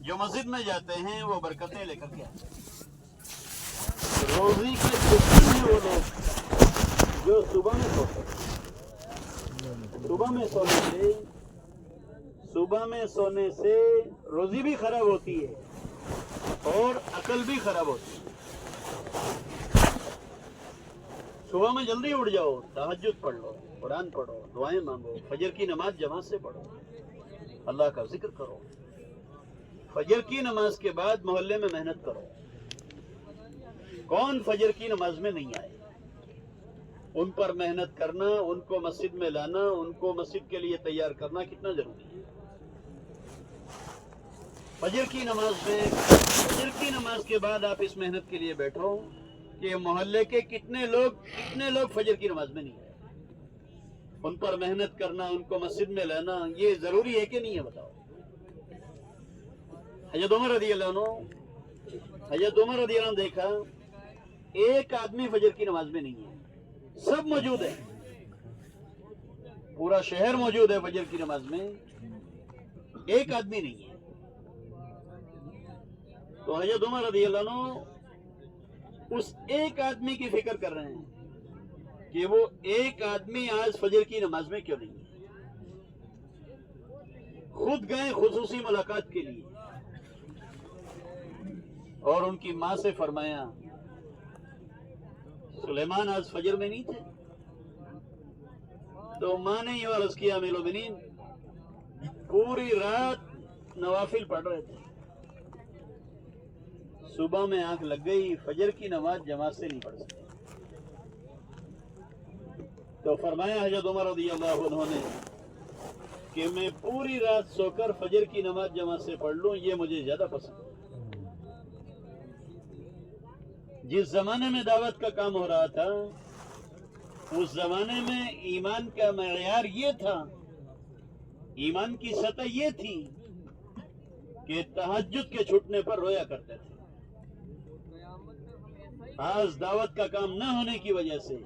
جو مسجد میں جاتے ہیں وہ برکتیں لے کر کے آتے ہیں. روزی کے دشمن ہیں وہ لوگ جو صبح میں سوتے ہیں. صبح میں سونے سے روزی بھی خراب ہوتی ہے اور عقل بھی خراب ہوتی ہے. صبح میں جلدی اٹھ جاؤ, تہجد پڑھ لو, قرآن پڑھو, دعائیں مانگو, فجر کی نماز جماعت سے پڑھو, اللہ کا ذکر کرو. فجر کی نماز کے بعد محلے میں محنت کرو. کون فجر کی نماز میں نہیں آئے؟ ان پر محنت کرنا, ان کو مسجد میں لانا, ان کو مسجد کے لیے تیار کرنا کتنا ضروری ہے. فجر کی نماز کے بعد آپ اس محنت کے لیے بیٹھو کہ محلے کے کتنے لوگ فجر کی نماز میں نہیں آئے. ان پر محنت کرنا, ان کو مسجد میں لانا, یہ ضروری ہے کہ نہیں ہے بتاؤ. حضرت عمر رضی اللہ عنہ دیکھا ایک آدمی فجر کی نماز میں نہیں ہے. سب موجود ہے, پورا شہر موجود ہے فجر کی نماز میں, ایک آدمی نہیں ہے. تو حضرت عمر رضی اللہ عنہ اس ایک آدمی کی فکر کر رہے ہیں کہ وہ ایک آدمی آج فجر کی نماز میں کیوں نہیں ہے. خود گئے خصوصی ملاقات کے لیے اور ان کی ماں سے فرمایا سلیمان آج فجر میں نہیں تھے؟ تو ماں نے یہ عرض کیا امیل المومنین پوری رات نوافل پڑھ رہے تھے, صبح میں آنکھ لگ گئی, فجر کی نماز جماعت سے نہیں پڑھ سکتے. تو فرمایا حضرت عمر رضی اللہ عنہ نے کہ میں پوری رات سو کر فجر کی نماز جماعت سے پڑھ لوں, یہ مجھے زیادہ پسند ہے. جس زمانے میں دعوت کا کام ہو رہا تھا اس زمانے میں ایمان کا معیار یہ تھا, ایمان کی سطح یہ تھی کہ تہجد کے چھوٹنے پر رویا کرتے تھے. آج دعوت کا کام نہ ہونے کی وجہ سے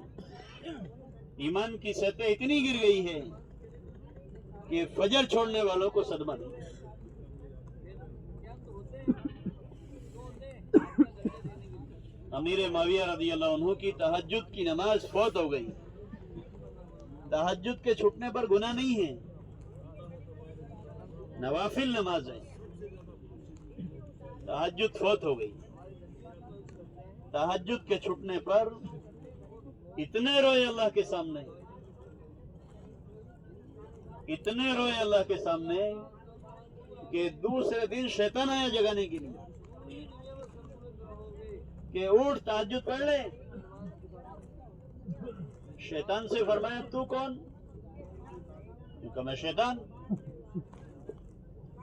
ایمان کی سطح اتنی گر گئی ہے کہ فجر چھوڑنے والوں کو صدمہ نہیں. امیر معاویہ رضی اللہ عنہ کی تہجد کی نماز فوت ہو گئی. تہجد کے چھٹنے پر گناہ نہیں ہے, نوافل نماز ہے. تہجد فوت ہو گئی. تہجد کے چھٹنے پر اتنے روئے اللہ کے سامنے کہ دوسرے دن شیطان آیا جگانے کے لیے کہ اٹھ تہجد پڑھ لے. شیطان سے فرمایا تو کون؟ کیونکہ میں شیطان.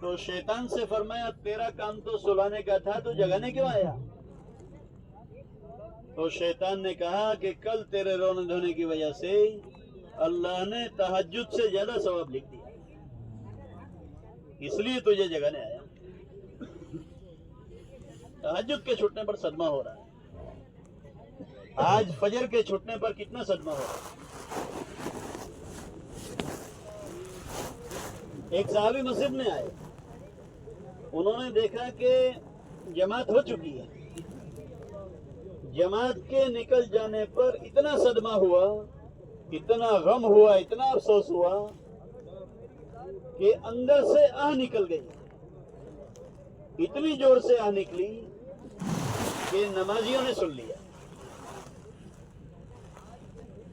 تو شیطان سے فرمایا تیرا کام تو سلانے کا تھا, تو جگانے کیوں آیا؟ تو شیطان نے کہا کہ کل تیرے رونے دھونے کی وجہ سے اللہ نے تہجد سے زیادہ ثواب لکھ دیا, اس لیے تجھے جگانے آیا. تہجد کے چھٹنے پر صدمہ ہو رہا ہے. آج فجر کے چھٹنے پر کتنا صدمہ ہو رہا ہے. ایک صحابی مسجد میں آئے, انہوں نے دیکھا کہ جماعت ہو چکی ہے. جماعت کے نکل جانے پر اتنا صدمہ ہوا, اتنا غم ہوا, اتنا افسوس ہوا کہ اندر سے آہ نکل گئی. اتنی زور سے آہ نکلی کہ نمازیوں نے سن لیا.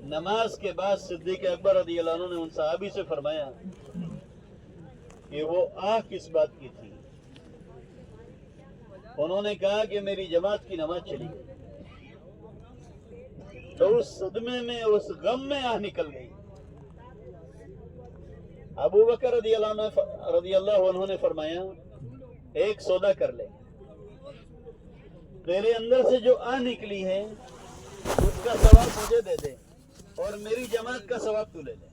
نماز کے بعد صدیق اکبر رضی اللہ عنہ نے ان صحابی سے فرمایا کہ وہ آہ کس بات کی تھی؟ انہوں نے کہا کہ میری جماعت کی نماز چلی گئی. تو اس صدمے میں, اس غم میں آہ نکل گئی. ابو بکر رضی اللہ عنہ نے فرمایا ایک سودا کر لے, تیرے اندر سے جو آہ نکلی ہے اس کا ثواب مجھے دے دے اور میری جماعت کا ثواب تو لے لے.